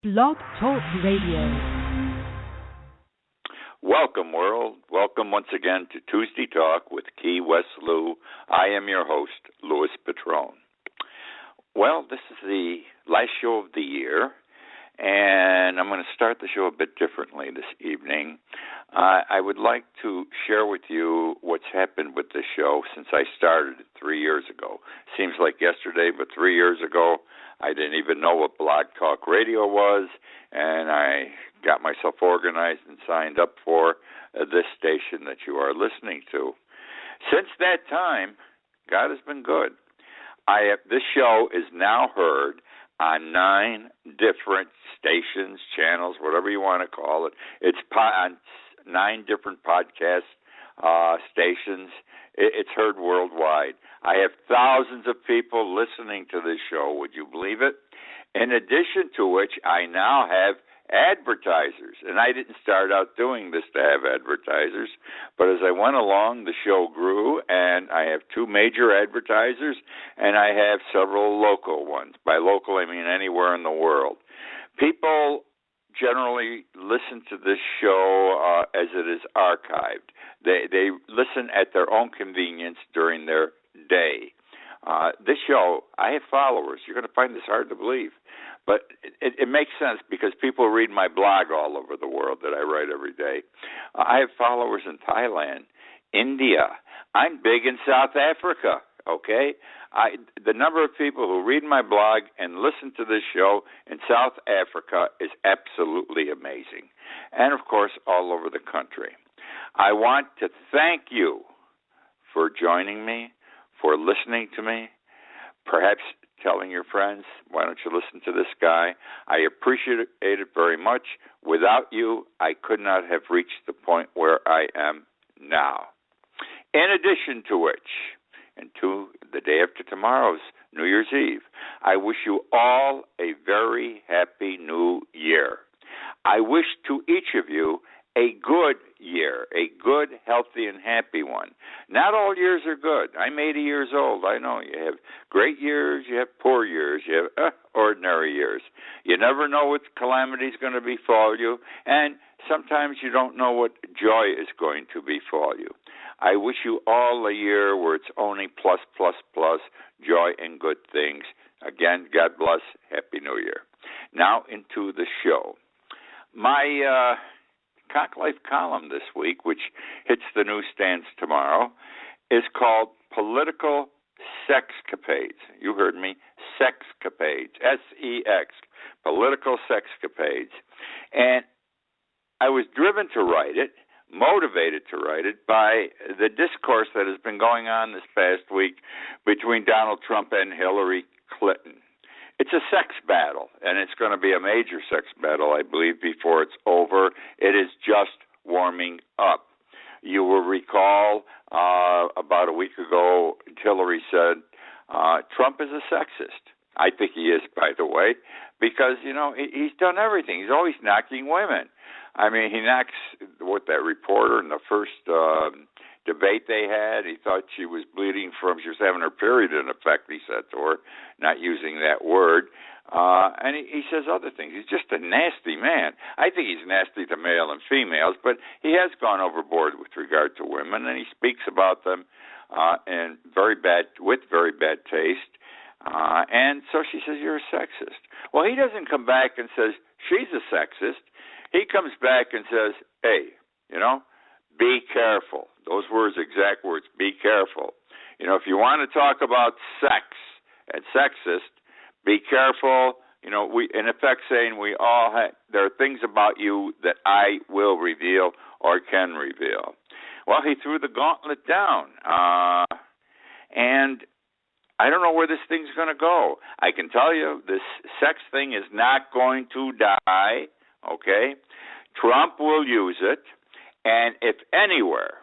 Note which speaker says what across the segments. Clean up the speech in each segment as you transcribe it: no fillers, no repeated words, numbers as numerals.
Speaker 1: Blog Talk Radio.
Speaker 2: Welcome, world. Welcome once again to Tuesday Talk with Key West Lou. I am your host, Louis Patrone. Well, this is the last show of the year, and I'm going to start the show a bit differently this evening. I would like to share with you what's happened with the show since I started it 3 years ago. Seems like yesterday, but 3 years ago, I didn't even know what Blog Talk Radio was, and I got myself organized and signed up for this station that you are listening to. Since that time, God has been good. This show is now heard on 9 different stations, channels, whatever you want to call it. It's on 9 different podcast stations. It's heard worldwide. I have thousands of people listening to this show. Would you believe it? In addition to which, I now have advertisers. And I didn't start out doing this to have advertisers, but as I went along, the show grew, and I have 2 major advertisers, and I have several local ones. By local, I mean anywhere in the world. People generally listen to this show as it is archived. They listen at their own convenience during their day. This show, I have followers. You're going to find this hard to believe. But it makes sense because people read my blog all over the world that I write every day. I have followers in Thailand, India. I'm big in South Africa, okay? The number of people who read my blog and listen to this show in South Africa is absolutely amazing. And, of course, all over the country. I want to thank you for joining me, for listening to me, perhaps telling your friends, why don't you listen to this guy? I appreciate it very much. Without you, I could not have reached the point where I am now. In addition to which, and to the day after tomorrow's New Year's Eve, I wish you all a very happy new year. I wish to each of you a good year, a good, healthy, and happy one. Not all years are good. I'm 80 years old. I know you have great years, you have poor years, you have ordinary years. You never know what calamity is going to befall you, and sometimes you don't know what joy is going to befall you. I wish you all a year where it's only plus, plus, plus, joy and good things. Again, God bless. Happy New Year. Now into the show. My Cock Life column this week, which hits the newsstands tomorrow, is called Political Sexcapades. You heard me, Sexcapades, S-E-X, Political Sexcapades. And I was driven to write it, motivated to write it, by the discourse that has been going on this past week between Donald Trump and Hillary Clinton. It's a sex battle, and it's going to be a major sex battle, I believe, before it's over. It is just warming up. You will recall about a week ago, Hillary said, Trump is a sexist. I think he is, by the way, because, he's done everything. He's always knocking women. I mean, he knocks, that reporter in the first debate they had, he thought she was bleeding she was having her period in effect, he said to her, not using that word. And he says other things. He's just a nasty man. I think he's nasty to male and females, but he has gone overboard with regard to women, and he speaks about them with very bad taste. And so she says, you're a sexist. Well, he doesn't come back and says, she's a sexist. He comes back and says, hey, be careful. Those words, exact words, be careful. If you want to talk about sex and sexist, be careful. We, in effect, saying there are things about you that I will reveal or can reveal. Well, he threw the gauntlet down. And I don't know where this thing's going to go. I can tell you this sex thing is not going to die, okay? Trump will use it. And if anywhere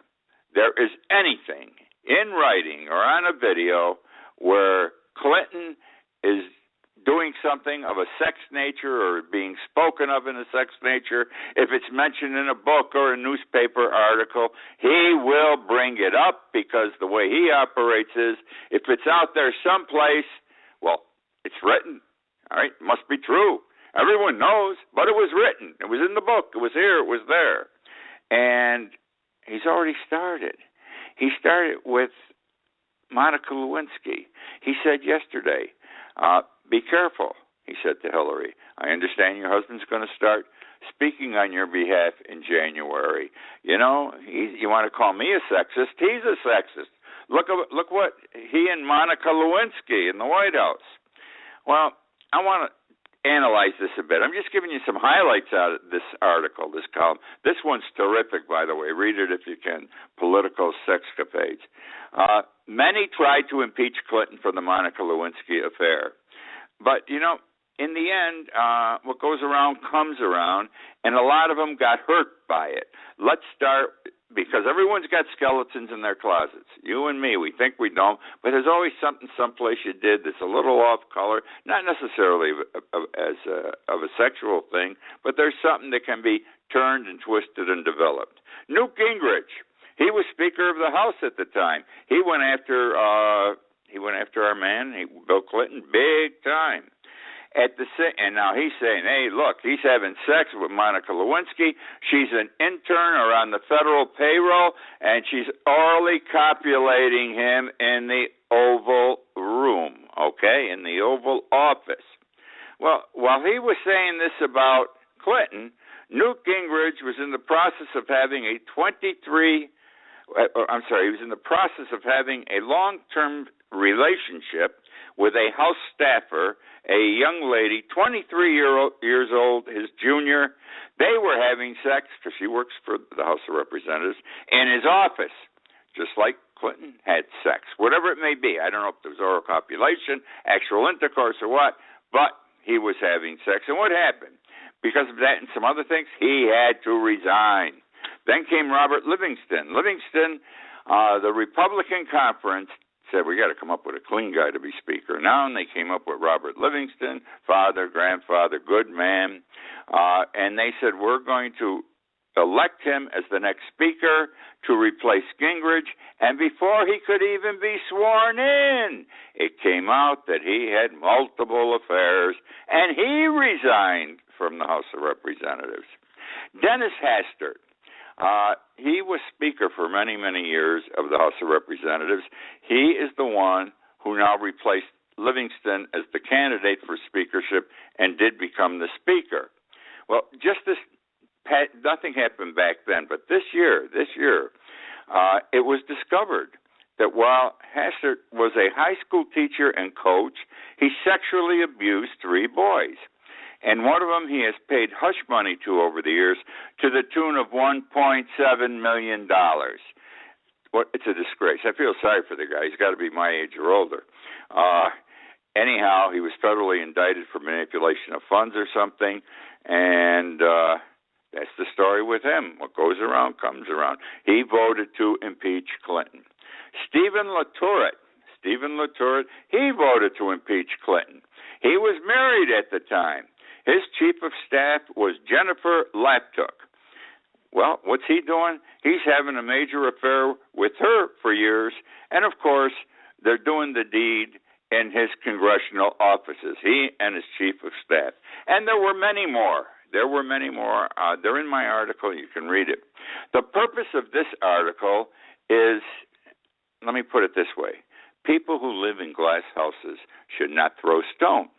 Speaker 2: there is anything in writing or on a video where Clinton is doing something of a sex nature or being spoken of in a sex nature, if it's mentioned in a book or a newspaper article, he will bring it up because the way he operates is if it's out there someplace, well, it's written, all right, it must be true. Everyone knows, but it was written. It was in the book. It was here. It was there. And he's already started. He started with Monica Lewinsky. He said yesterday, be careful, he said to Hillary. I understand your husband's going to start speaking on your behalf in January. You know, you want to call me a sexist? He's a sexist. Look what he and Monica Lewinsky in the White House. Well, I want to analyze this a bit. I'm just giving you some highlights out of this article, this column. This one's terrific, by the way. Read it if you can. Political sexopades. Many tried to impeach Clinton for the Monica Lewinsky affair. But, you know, in the end, what goes around comes around, and a lot of them got hurt by it. Let's start, because everyone's got skeletons in their closets. You and me, we think we don't, but there's always something someplace you did that's a little off color, not necessarily of a sexual thing, but there's something that can be turned and twisted and developed. Newt Gingrich, he was Speaker of the House at the time. He went after our man, Bill Clinton, big time. And now he's saying, hey, look, he's having sex with Monica Lewinsky. She's an intern or on the federal payroll, and she's orally copulating him in the Oval Room, okay, in the Oval Office. Well, while he was saying this about Clinton, Newt Gingrich was in the process of having he was in the process of having a long-term relationship with a House staffer, a young lady, 23 years old, his junior. They were having sex, because she works for the House of Representatives, in his office, just like Clinton had sex, whatever it may be. I don't know if there was oral copulation, actual intercourse, or what, but he was having sex. And what happened? Because of that and some other things, he had to resign. Then came Robert Livingston. The Republican conference said, we got to come up with a clean guy to be Speaker now, and they came up with Robert Livingston, father, grandfather, good man, and they said, we're going to elect him as the next Speaker to replace Gingrich, and before he could even be sworn in, it came out that he had multiple affairs, and he resigned from the House of Representatives. Dennis Hastert. He was Speaker for many, many years of the House of Representatives. He is the one who now replaced Livingston as the candidate for speakership and did become the Speaker. Well, nothing happened back then, but this year, it was discovered that while Hastert was a high school teacher and coach, he sexually abused 3 boys. And one of them he has paid hush money to over the years to the tune of $1.7 million. It's a disgrace. I feel sorry for the guy. He's got to be my age or older. Anyhow, he was federally indicted for manipulation of funds or something, and that's the story with him. What goes around comes around. He voted to impeach Clinton. Stephen LaTourette, he voted to impeach Clinton. He was married at the time. His chief of staff was Jennifer Laptook. Well, what's he doing? He's having a major affair with her for years, and of course, they're doing the deed in his congressional offices, he and his chief of staff. And there were many more. They're in my article. You can read it. The purpose of this article is, let me put it this way. People who live in glass houses should not throw stones.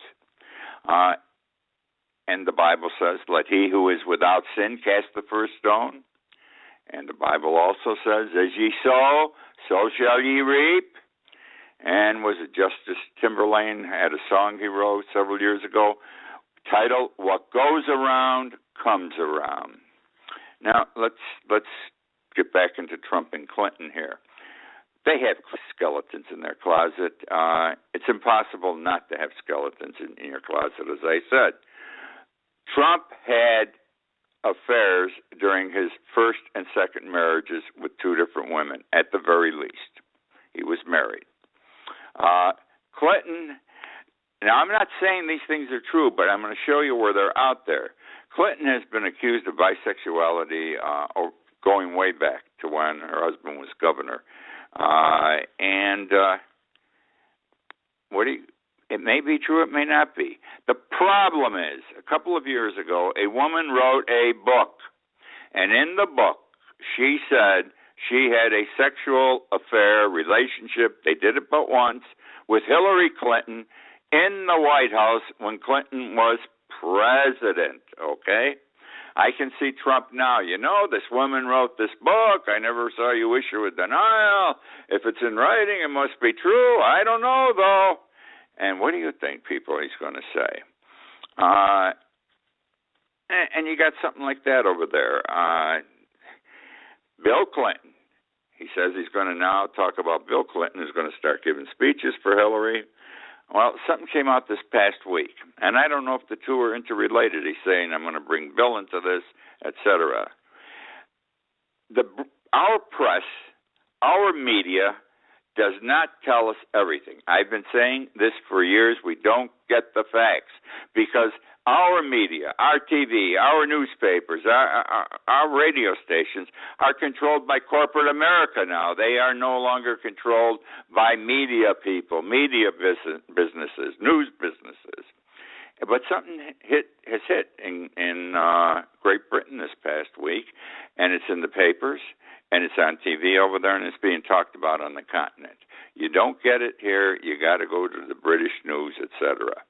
Speaker 2: And the Bible says, let he who is without sin cast the first stone. And the Bible also says, as ye sow, so shall ye reap. And was it Justice Timberlane had a song he wrote several years ago, titled, What Goes Around Comes Around. Now, let's get back into Trump and Clinton here. They have skeletons in their closet. It's impossible not to have skeletons in your closet, as I said. Trump had affairs during his first and second marriages with 2 different women, at the very least. He was married. Clinton, now I'm not saying these things are true, but I'm going to show you where they're out there. Clinton has been accused of bisexuality going way back to when her husband was governor. It may be true, it may not be. The problem is, a couple of years ago, a woman wrote a book, and in the book, she said she had a sexual affair, relationship, they did it but once, with Hillary Clinton in the White House when Clinton was president, okay? I can see Trump now. You know, this woman wrote this book. I never saw you issue a denial. If it's in writing, it must be true. I don't know, though. And what do you think, people, he's going to say? And you got something like that over there. Bill Clinton. He says he's going to now talk about Bill Clinton, who's going to start giving speeches for Hillary. Well, something came out this past week, and I don't know if the two are interrelated. He's saying, I'm going to bring Bill into this, etc. Our press, our media, does not tell us everything. I've been saying this for years. We don't get the facts because our media, our TV, our newspapers, our radio stations are controlled by corporate America now. They are no longer controlled by media people, media businesses, news businesses. But something has hit in Great Britain this past week, and it's in the papers, and it's on TV over there, and it's being talked about on the continent. You don't get it here. You got to go to the British news, etc.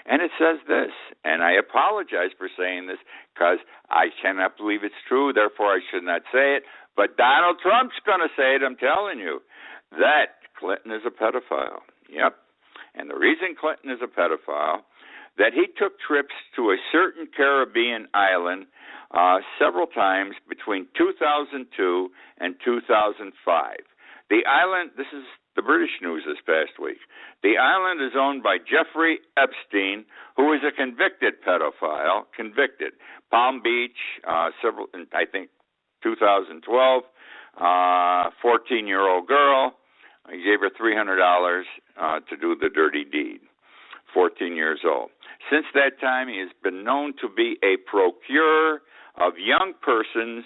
Speaker 2: And it says this, and I apologize for saying this because I cannot believe it's true, therefore I should not say it, but Donald Trump's going to say it, I'm telling you, that Clinton is a pedophile. Yep. And the reason Clinton is a pedophile, that he took trips to a certain Caribbean island several times between 2002 and 2005. The island, this is the British news this past week. The island is owned by Jeffrey Epstein, who is a convicted pedophile, Palm Beach, I think 2012, 14-year-old girl. He gave her $300 to do the dirty deed, 14 years old. Since that time, he has been known to be a procurer of young persons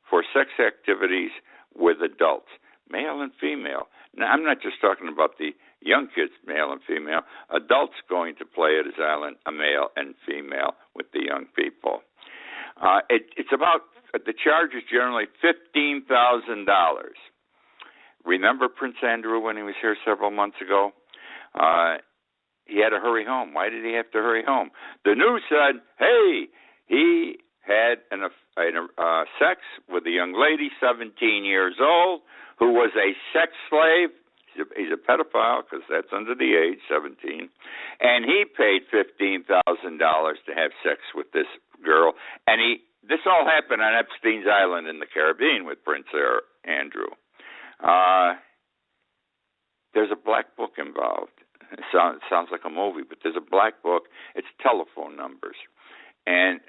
Speaker 2: for sex activities with adults, male and female. Now, I'm not just talking about the young kids, male and female. Adults going to play at his island, a male and female with the young people. It's about, the charge is generally $15,000. Remember Prince Andrew when he was here several months ago? He had to hurry home. Why did he have to hurry home? The news said, hey, he had sex with a young lady, 17 years old, who was a sex slave. He's a pedophile because that's under the age, 17. And he paid $15,000 to have sex with this girl. And this all happened on Epstein's Island in the Caribbean with Prince Andrew. There's a black book involved. It sounds like a movie, but there's a black book. It's telephone numbers. And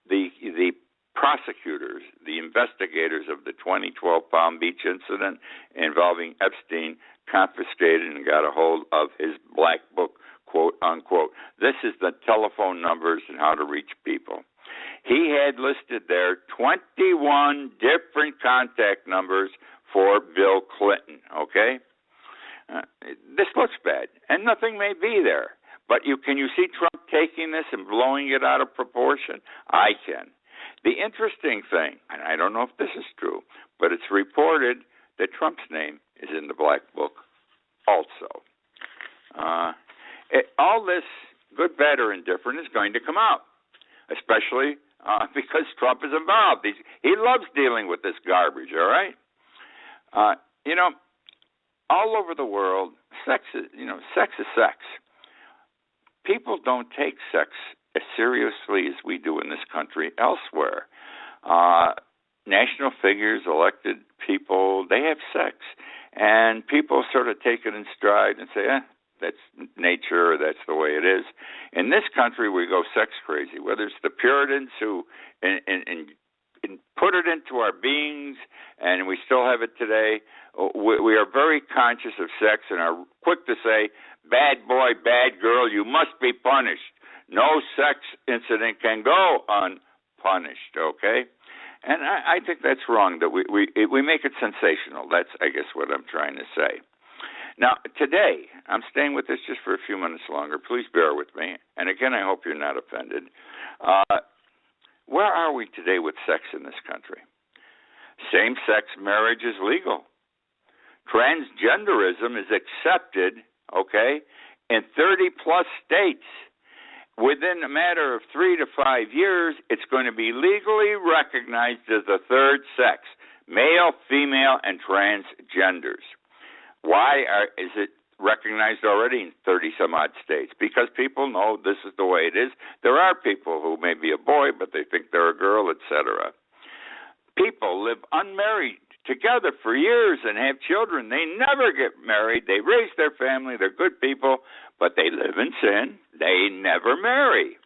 Speaker 2: the prosecutors, the investigators of the 2012 Palm Beach incident involving Epstein confiscated and got a hold of his black book, quote, unquote. This is the telephone numbers and how to reach people. He had listed there 21 different contact numbers for Bill Clinton, okay? This looks bad, and nothing may be there. But can you see Trump taking this and blowing it out of proportion? I can. The interesting thing, and I don't know if this is true, but it's reported that Trump's name is in the black book also. All this, good, bad, or indifferent, is going to come out, especially because Trump is involved. He loves dealing with this garbage, all right? All over the world, sex is sex. People don't take sex as seriously as we do in this country elsewhere. National figures, elected people, they have sex. And people sort of take it in stride and say, that's nature, or that's the way it is. In this country, we go sex crazy, whether it's the Puritans who and put it into our beings, and we still have it today. We are very conscious of sex and are quick to say, bad boy, bad girl, you must be punished. No sex incident can go unpunished, okay? And I think that's wrong, that we make it sensational. That's, I guess, what I'm trying to say. Now, today, I'm staying with this just for a few minutes longer. Please bear with me. And again, I hope you're not offended. Where are we today with sex in this country? Same-sex marriage is legal. Transgenderism is accepted, in 30-plus states. Within a matter of 3 to 5 years, it's going to be legally recognized as a third sex, male, female, and transgenders. Why is it recognized already in 30-some-odd states? Because people know this is the way it is. There are people who may be a boy, but they think they're a girl, etc. People live unmarried together for years and have children. They never get married. They raise their family. They're good people, but they live in sin. They never marry.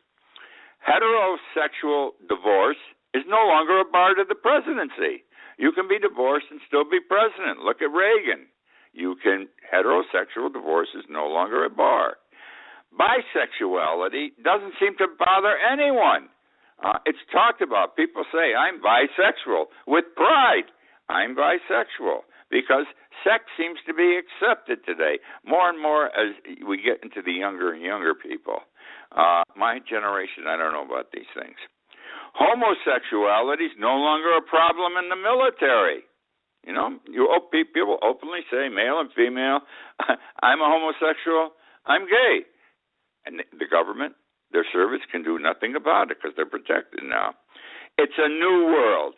Speaker 2: Heterosexual divorce is no longer a bar to the presidency. You can be divorced and still be president. Look at Reagan. Heterosexual divorce is no longer a bar. Bisexuality doesn't seem to bother anyone. It's talked about. People say, I'm bisexual with pride. I'm bisexual because sex seems to be accepted today more and more as we get into the younger and younger people. My generation, I don't know about these things. Homosexuality is no longer a problem in the military. People openly say, male and female, I'm a homosexual, I'm gay. And the government, their service can do nothing about it because they're protected now. It's a new world,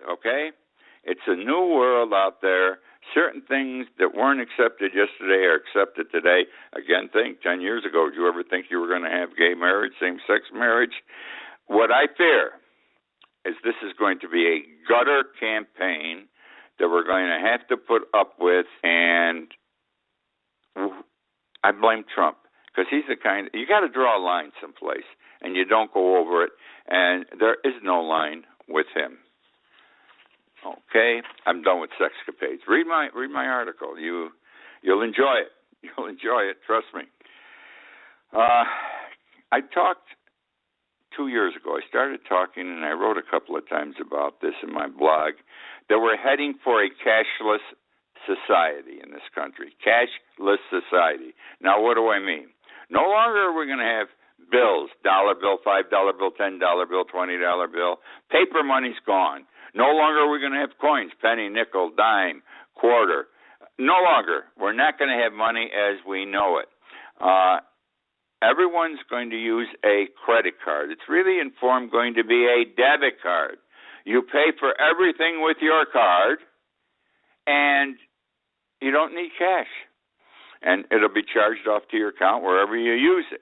Speaker 2: It's a new world out there. Certain things that weren't accepted yesterday are accepted today. Again, think 10 years ago, did you ever think you were going to have gay marriage, same-sex marriage? What I fear is this is going to be a gutter campaign that we're going to have to put up with, and I blame Trump because he's the kind, you got to draw a line someplace, and you don't go over it, and there is no line with him. I'm done with sexcapades. Read my article. You'll enjoy it. You'll enjoy it. Trust me. I talked 2 years ago. I started talking, and I wrote a couple of times about this in my blog, that we're heading for a cashless society in this country. Cashless society. Now, what do I mean? No longer are we going to have bills, dollar bill, $5 bill, $10 bill, $20 bill. Paper money's gone. No longer are we going to have coins, penny, nickel, dime, quarter. No longer. We're not going to have money as we know it. Everyone's going to use a credit card. It's really in form going to be a debit card. You pay for everything with your card, and you don't need cash. And it'll be charged off to your account wherever you use it.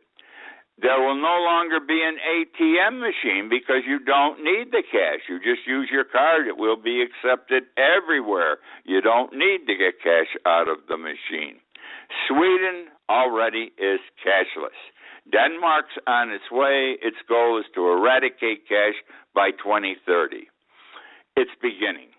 Speaker 2: There will no longer be an ATM machine because you don't need the cash. You just use your card. It will be accepted everywhere. You don't need to get cash out of the machine. Sweden already is cashless. Denmark's on its way. Its goal is to eradicate cash by 2030. It's beginning.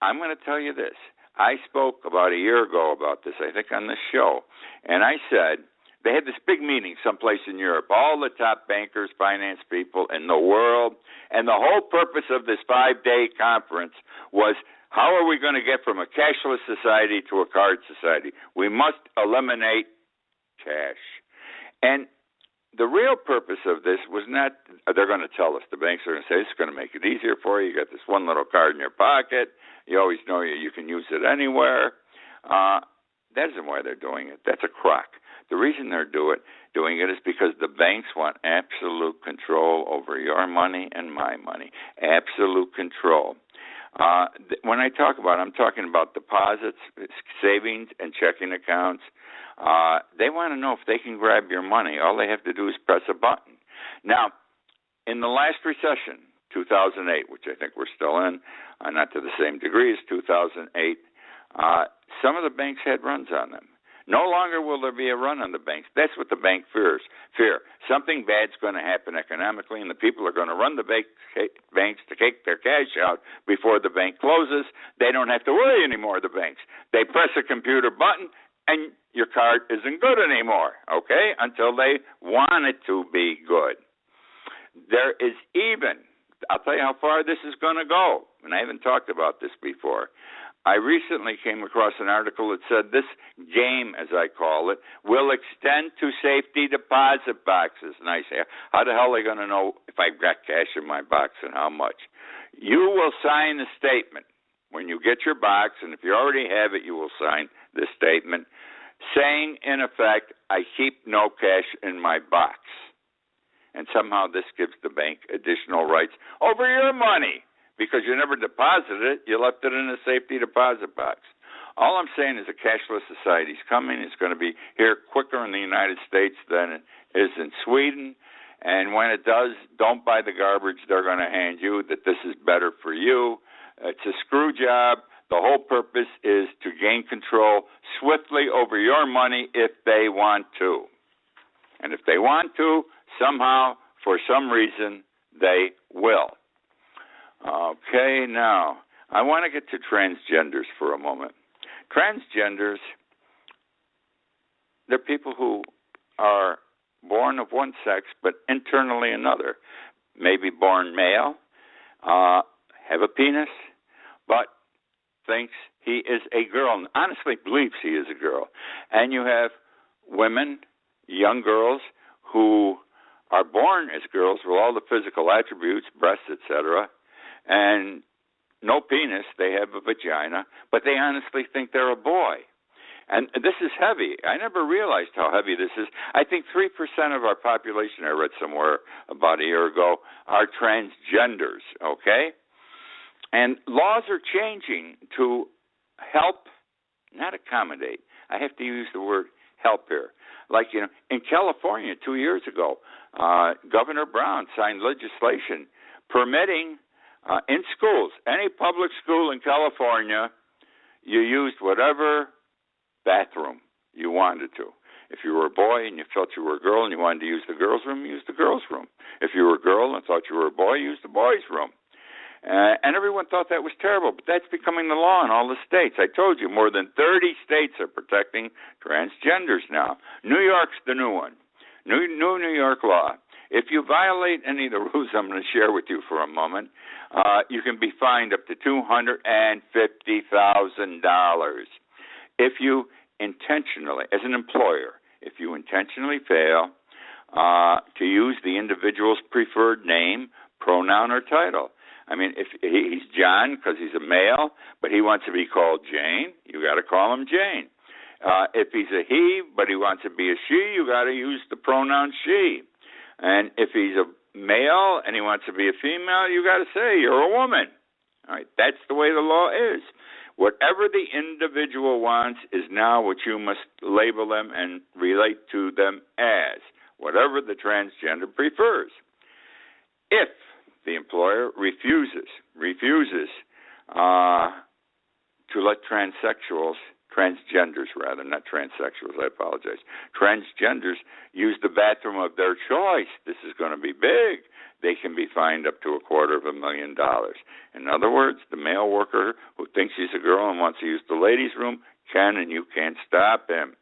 Speaker 2: I'm going to tell you this. I spoke about a year ago about this, I think, on this show, and I said, they had this big meeting someplace in Europe, all the top bankers, finance people in the world, and the whole purpose of this 5-day conference was how are we going to get from a cashless society to a card society? We must eliminate cash. And the real purpose of this was not, they're going to tell us, the banks are going to say, it's going to make it easier for you. You got this one little card in your pocket. You always know you can use it anywhere. That isn't why they're doing it. That's a crock. The reason they're doing it is because the banks want absolute control over your money and my money. Absolute control. When I talk about it, I'm talking about deposits, savings, and checking accounts. They want to know if they can grab your money. All they have to do is press a button. Now, in the last recession, 2008, which I think we're still in, not to the same degree as 2008, some of the banks had runs on them. No longer will there be a run on the banks. That's what the bank fears. Something bad's going to happen economically, and the people are going to run the banks to take their cash out before the bank closes. They don't have to worry anymore, the banks. They press a computer button, and your card isn't good anymore, until they want it to be good. There is even, I'll tell you how far this is going to go, and I haven't talked about this before. I recently came across an article that said this game, as I call it, will extend to safety deposit boxes. And I say, how the hell are they going to know if I've got cash in my box and how much? You will sign a statement when you get your box, and if you already have it, you will sign this statement saying, in effect, I keep no cash in my box. And somehow this gives the bank additional rights over your money because you never deposited it. You left it in a safety deposit box. All I'm saying is a cashless society is coming. It's going to be here quicker in the United States than it is in Sweden. And when it does, don't buy the garbage they're going to hand you, that this is better for you. It's a screw job. The whole purpose is to gain control swiftly over your money if they want to. And if they want to, somehow, for some reason, they will. Okay, now, I want to get to transgenders for a moment. Transgenders, they're people who are born of one sex but internally another. Maybe born male, have a penis, but thinks he is a girl, and honestly believes he is a girl. And you have women, young girls, who are born as girls with all the physical attributes, breasts, etc., and no penis, they have a vagina, but they honestly think they're a boy. And this is heavy. I never realized how heavy this is. I think 3% of our population, I read somewhere about a year ago, are transgenders, okay? And laws are changing to help, not accommodate. I have to use the word help here. Like, in California 2 years ago, Governor Brown signed legislation permitting in schools, any public school in California, you used whatever bathroom you wanted to. If you were a boy and you felt you were a girl and you wanted to use the girls' room, you used the girls' room. If you were a girl and thought you were a boy, you used the boys' room. And everyone thought that was terrible, but that's becoming the law in all the states. I told you, more than 30 states are protecting transgenders now. New York's the new one. New York law. If you violate any of the rules I'm going to share with you for a moment, you can be fined up to $250,000. If you intentionally, as an employer, if you intentionally fail to use the individual's preferred name, pronoun, or title. I mean, if he's John because he's a male, but he wants to be called Jane, you got to call him Jane. If he's a he, but he wants to be a she, you got to use the pronoun she. And if he's a male and he wants to be a female, you got to say you're a woman. All right, that's the way the law is. Whatever the individual wants is now what you must label them and relate to them as, whatever the transgender prefers. If the employer refuses to let transgenders, not transsexuals, I apologize, transgenders use the bathroom of their choice, this is going to be big. They can be fined up to $250,000. In other words, the male worker who thinks he's a girl and wants to use the ladies' room can, and you can't stop him.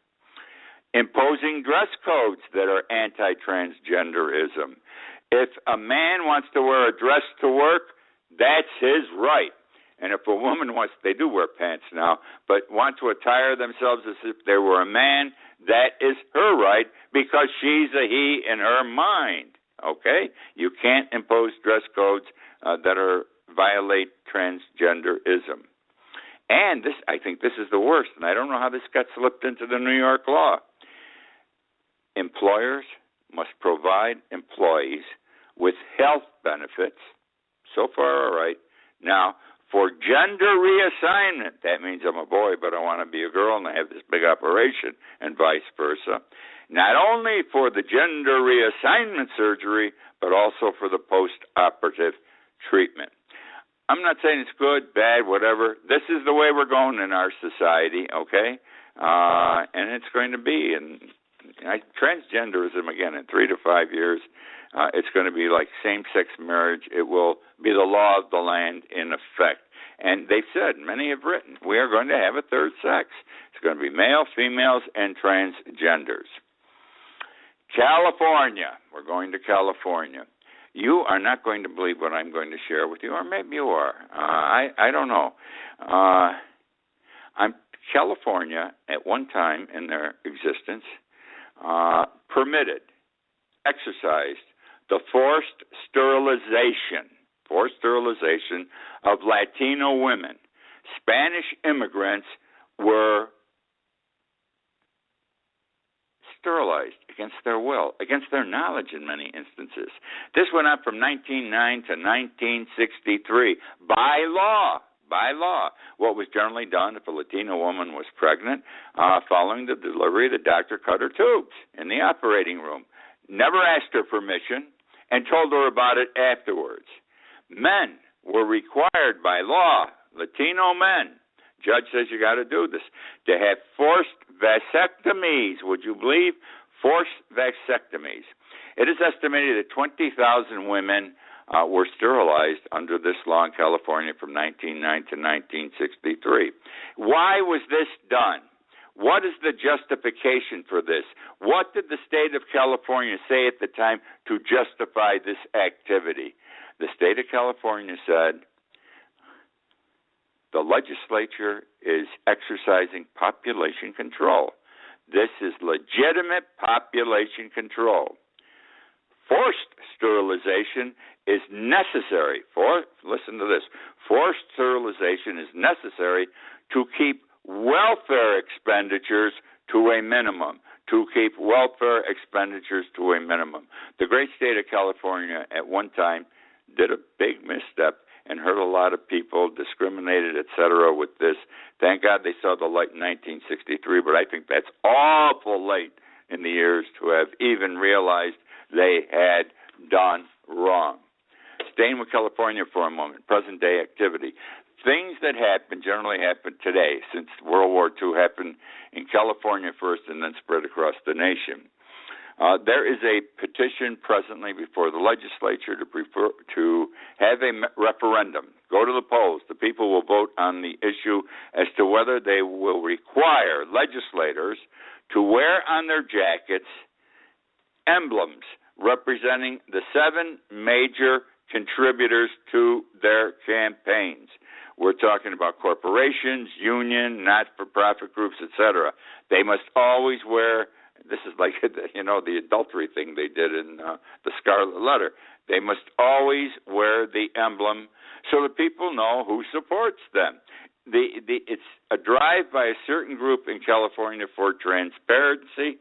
Speaker 2: Imposing dress codes that are anti-transgenderism. If a man wants to wear a dress to work, that's his right. And if a woman wants, they do wear pants now, but want to attire themselves as if they were a man, that is her right because she's a he in her mind. Okay? You can't impose dress codes that violate transgenderism. And this, I think this is the worst, and I don't know how this got slipped into the New York law. Employers must provide employees with health benefits. So far, all right. Now, for gender reassignment, that means I'm a boy, but I want to be a girl, and I have this big operation, and vice versa. Not only for the gender reassignment surgery, but also for the post-operative treatment. I'm not saying it's good, bad, whatever. This is the way we're going in our society, okay? And it's going to be. And transgenderism, again, in 3 to 5 years, it's going to be like same-sex marriage. It will be the law of the land in effect. And they've said, many have written, we are going to have a third sex. It's going to be male, females, and transgenders. California. We're going to California. You are not going to believe what I'm going to share with you, or maybe you are. I don't know. California, at one time in their existence, exercised the forced sterilization of Latino women. Spanish immigrants were sterilized against their will, against their knowledge in many instances. This went on from 1909 to 1963 by law. What was generally done if a Latino woman was pregnant, following the delivery, the doctor cut her tubes in the operating room. Never asked her permission and told her about it afterwards. Men were required by law, Latino men, judge says you got to do this, to have forced vasectomies. Would you believe? Forced vasectomies. It is estimated that 20,000 women were sterilized under this law in California from 1909 to 1963. Why was this done? What is the justification for this? What did the state of California say at the time to justify this activity? The state of California said the legislature is exercising population control. This is legitimate population control. Forced sterilization is necessary. Listen to this. Forced sterilization is necessary to keep welfare expenditures to a minimum. The great state of California at one time did a big misstep and hurt a lot of people, discriminated, etc. with this. Thank God they saw the light in 1963, but I think that's awful late in the years to have even realized they had done wrong. Staying with California for a moment, present-day activity. Things that generally happen today, since World War II happened in California first and then spread across the nation. There is a petition presently before the legislature to have a referendum. Go to the polls. The people will vote on the issue as to whether they will require legislators to wear on their jackets emblems representing the 7 major contributors to their campaigns. We're talking about corporations, union, not-for-profit groups, etc. They must always wear. This is like, the adultery thing they did in the Scarlet Letter. They must always wear the emblem so that people know who supports them. It's a drive by a certain group in California for transparency,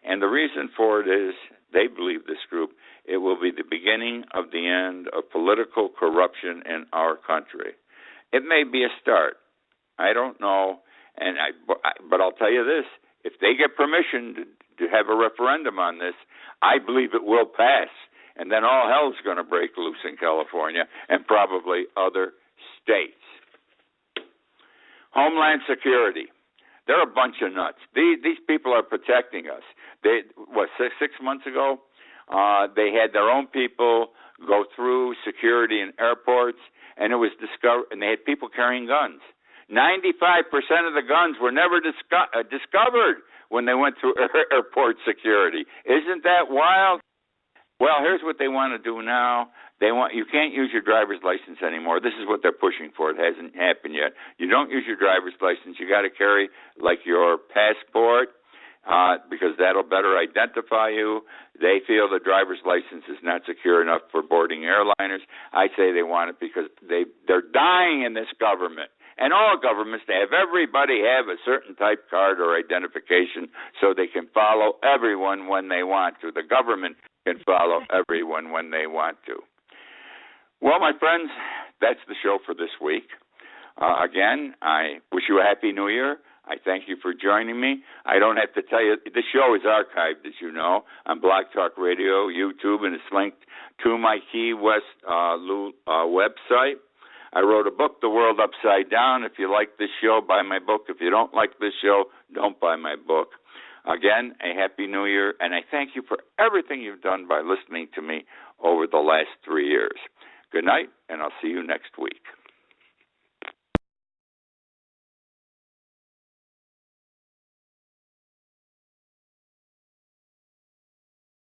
Speaker 2: and the reason for it is they believe, this group, it will be the beginning of the end of political corruption in our country. It may be a start. I don't know, but I'll tell you this. If they get permission to have a referendum on this, I believe it will pass. And then all hell's going to break loose in California and probably other states. Homeland Security. They're a bunch of nuts. These people are protecting us. 6 months ago, they had their own people go through security in airports, and it was discovered, and they had people carrying guns. 95% of the guns were never discovered when they went through airport security. Isn't that wild? Well, here's what they want to do now. You can't use your driver's license anymore. This is what they're pushing for. It hasn't happened yet. You don't use your driver's license. You got to carry like your passport because that'll better identify you. They feel the driver's license is not secure enough for boarding airliners. I say they want it because they're dying in this government. And all governments, they have everybody have a certain type card or identification so they can follow everyone when they want to. The government can follow everyone when they want to. Well, my friends, that's the show for this week. Again, I wish you a Happy New Year. I thank you for joining me. I don't have to tell you, the show is archived, as you know, on Blog Talk Radio, YouTube, and it's linked to my Key West website. I wrote a book, The World Upside Down. If you like this show, buy my book. If you don't like this show, don't buy my book. Again, a Happy New Year, and I thank you for everything you've done by listening to me over the last 3 years. Good night, and I'll see you next week.